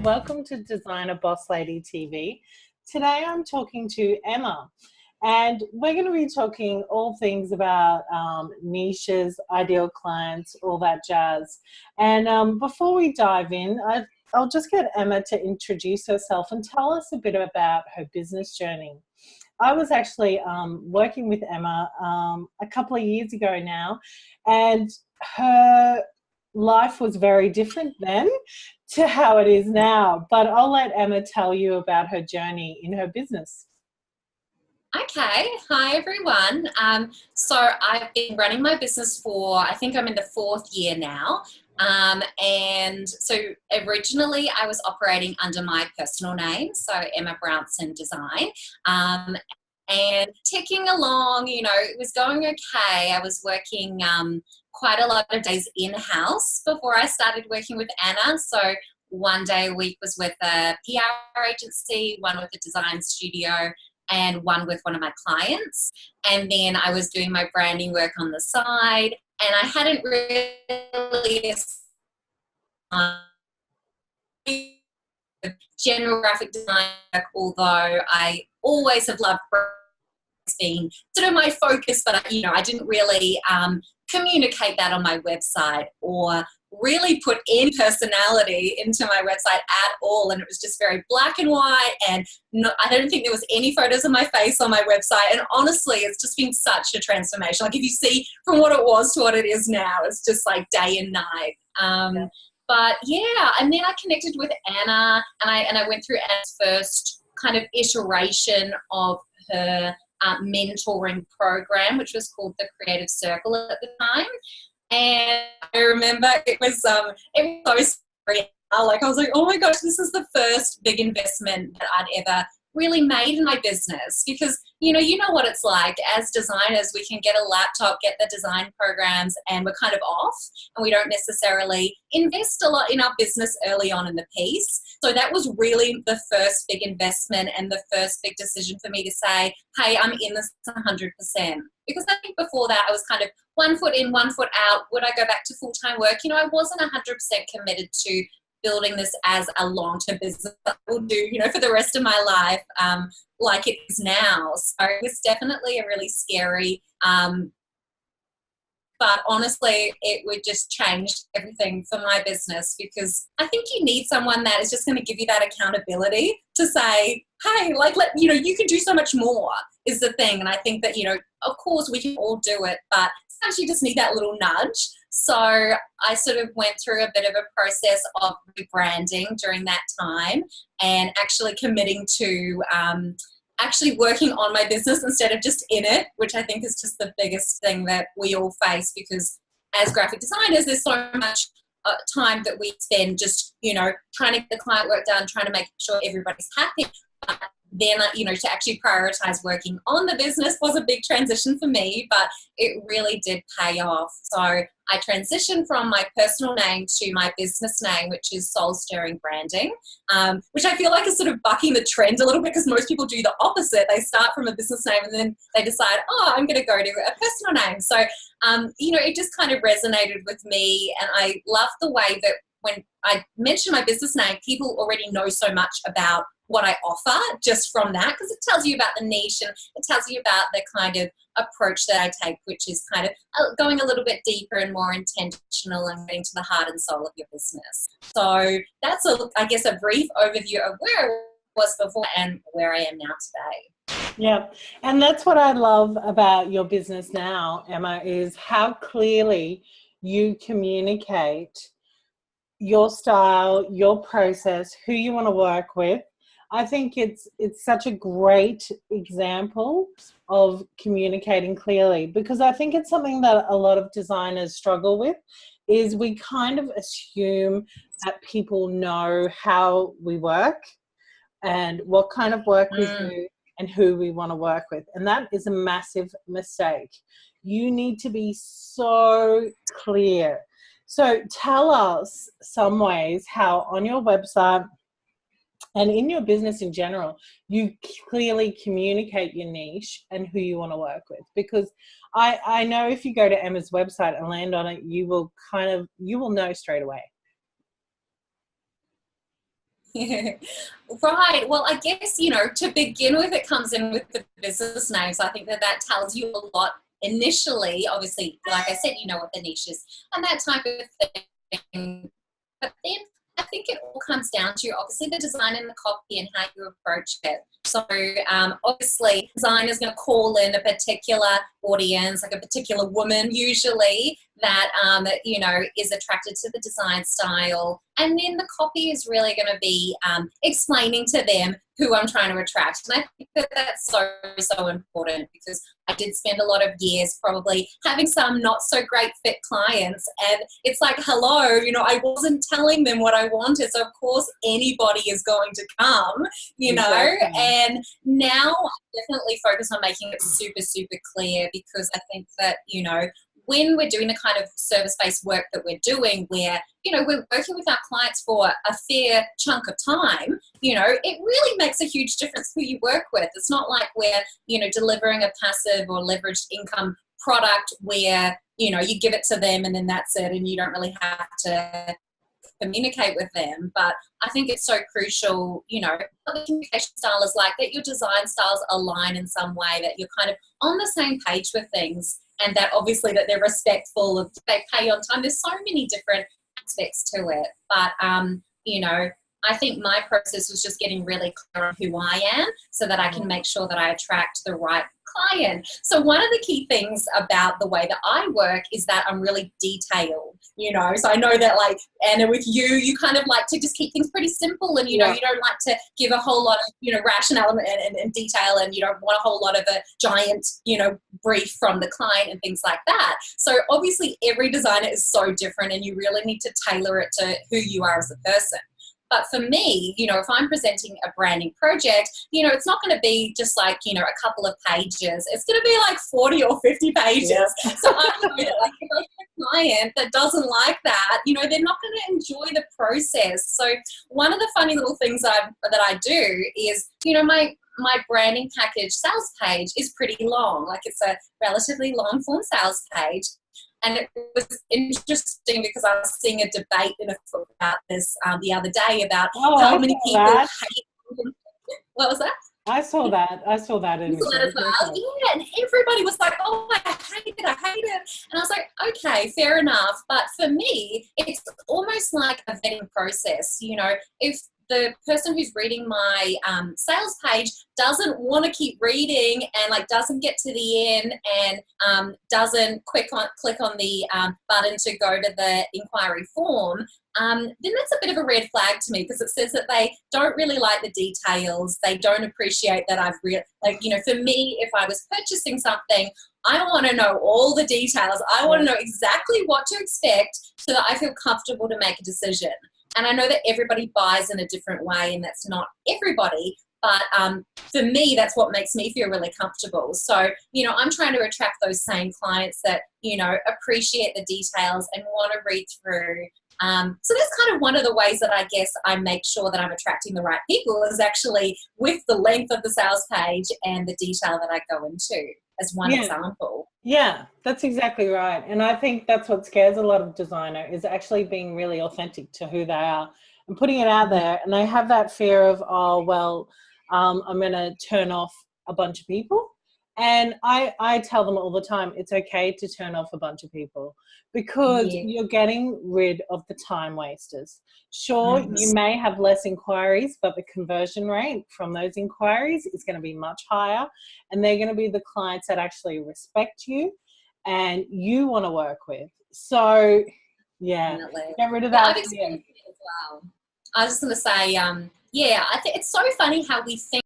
welcome to Designer Boss Lady TV. Today I'm talking to Emma, and we're going to be talking all things about niches, ideal clients, all that jazz. And before we dive in, I'll just get Emma to introduce herself and tell us a bit about her business journey. I was actually working with Emma a couple of years ago now, and her life was very different then to how it is now. But I'll let Emma tell you about her journey in her business. Okay, hi everyone. So I've been running my business for, I think I'm in the 4th year now. And so originally I was operating under my personal name, so Emma Brownson Design. And ticking along, it was going okay. I was working quite a lot of days in-house before I started working with Anna. So one day a week was with a PR agency, one with a design studio, and one with one of my clients. And then I was doing my branding work on the side, and I hadn't really general graphic design work, although I always have loved being sort of my focus, but I didn't really communicate that on my website or really put in personality into my website at all, and it was just very black and white, and I don't think there was any photos of my face on my website. And honestly, it's just been such a transformation. Like, if you see from what it was to what it is now, it's just like day and night. But yeah, and then I connected with Anna, and I went through Anna's first kind of iteration of her mentoring program, which was called the Creative Circle at the time. And I remember it was so scary. Like, I was like, oh my gosh, this is the first big investment that I'd ever really made in my business, because you know what it's like as designers. We can get a laptop, get the design programs, and we're kind of off, and we don't necessarily invest a lot in our business early on in the piece. So that was really the first big investment and the first big decision for me to say, hey, I'm in this 100%. Because I think before that I was kind of one foot in, one foot out. Would I go back to full-time work? I wasn't 100% committed to building this as a long-term business that I will do, for the rest of my life, like it is now. So it was definitely a really scary, but honestly, it would just change everything for my business, because I think you need someone that is just going to give you that accountability to say, hey, you can do so much more is the thing. And I think that, of course we can all do it, but sometimes you just need that little nudge. So I sort of went through a bit of a process of rebranding during that time, and actually committing to actually working on my business instead of just in it, which I think is just the biggest thing that we all face, because as graphic designers, there's so much time that we spend just, trying to get the client work done, trying to make sure everybody's happy. But then, to actually prioritize working on the business was a big transition for me, but it really did pay off. So I transitioned from my personal name to my business name, which is Soul Stirring Branding, which I feel like is sort of bucking the trend a little bit, because most people do the opposite. They start from a business name and then they decide, I'm going to go to a personal name. So, it just kind of resonated with me, and I love the way that when I mention my business name, people already know so much about what I offer just from that, because it tells you about the niche, and it tells you about the kind of approach that I take, which is kind of going a little bit deeper and more intentional and getting to the heart and soul of your business. So that's, I guess, a brief overview of where I was before and where I am now today. Yeah, and that's what I love about your business now, Emma, is how clearly you communicate your style, your process, who you want to work with. I think it's such a great example of communicating clearly, because I think it's something that a lot of designers struggle with, is we kind of assume that people know how we work and what kind of work we do and who we want to work with. And that is a massive mistake. You need to be so clear. So tell us some ways how on your website and in your business in general, you clearly communicate your niche and who you want to work with. Because I know if you go to Emma's website and land on it, you will know straight away. Right. Well, I guess, to begin with, it comes in with the business names. I think that that tells you a lot initially. Obviously, like I said, you know what the niche is and that type of thing. But then I think it all comes down to obviously the design and the copy and how you approach it. So obviously, design is going to call in a particular audience, like a particular woman usually that is attracted to the design style, and then the copy is really going to be explaining to them who I'm trying to attract. And I think that that's so important, because I did spend a lot of years probably having some not so great fit clients, and it's like, hello, I wasn't telling them what I wanted, so of course anybody is going to come, Exactly. and now I definitely focus on making it super, super clear, because I think that, when we're doing the kind of service-based work that we're doing, where, we're working with our clients for a fair chunk of time, it really makes a huge difference who you work with. It's not like we're, delivering a passive or leveraged income product where, you give it to them and then that's it, and you don't really have to communicate with them. But I think it's so crucial, what the communication style is like, that your design styles align in some way, that you're kind of on the same page with things, and that obviously that they're respectful, of they pay on time. There's so many different aspects to it. But, I think my process was just getting really clear on who I am, so that I can make sure that I attract the right client. So one of the key things about the way that I work is that I'm really detailed, so I know that, like, Anna, with you kind of like to just keep things pretty simple, and you don't like to give a whole lot of rationale and detail, and you don't want a whole lot of a giant brief from the client and things like that. So obviously every designer is so different, and you really need to tailor it to who you are as a person. But for me, if I'm presenting a branding project, it's not going to be just like, a couple of pages. It's going to be like 40 or 50 pages. Yeah. So I know that, like, if I have a client that doesn't like that, they're not going to enjoy the process. So one of the funny little things that I do is, my branding package sales page is pretty long. Like, it's a relatively long form sales page. And it was interesting because I was seeing a debate in a book about this the other day, about how many people hate. What was that? I saw that. I saw that in as well. Yeah, and everybody was like, "Oh, I hate it. I hate it." And I was like, "Okay, fair enough." But for me, it's almost like a vetting process. If the person who's reading my sales page doesn't want to keep reading, and like doesn't get to the end, and doesn't click on the button to go to the inquiry form, then that's a bit of a red flag to me, because it says that they don't really like the details. They don't appreciate that I've for me, if I was purchasing something, I want to know all the details. I want to know exactly what to expect, so that I feel comfortable to make a decision. And I know that everybody buys in a different way, and that's not everybody. But for me, that's what makes me feel really comfortable. So, I'm trying to attract those same clients that, appreciate the details and want to read through. So that's kind of one of the ways that I guess I make sure that I'm attracting the right people, is actually with the length of the sales page and the detail that I go into, as one example. Yeah, that's exactly right. And I think that's what scares a lot of designer, is actually being really authentic to who they are and putting it out there. And they have that fear of, I'm going to turn off a bunch of people. And I tell them all the time, it's okay to turn off a bunch of people, because you're getting rid of the time wasters. Sure, you may have less inquiries, but the conversion rate from those inquiries is going to be much higher, and they're going to be the clients that actually respect you and you want to work with. So, get rid of that. I've experienced it as well. I was just going to say, I think it's so funny how we think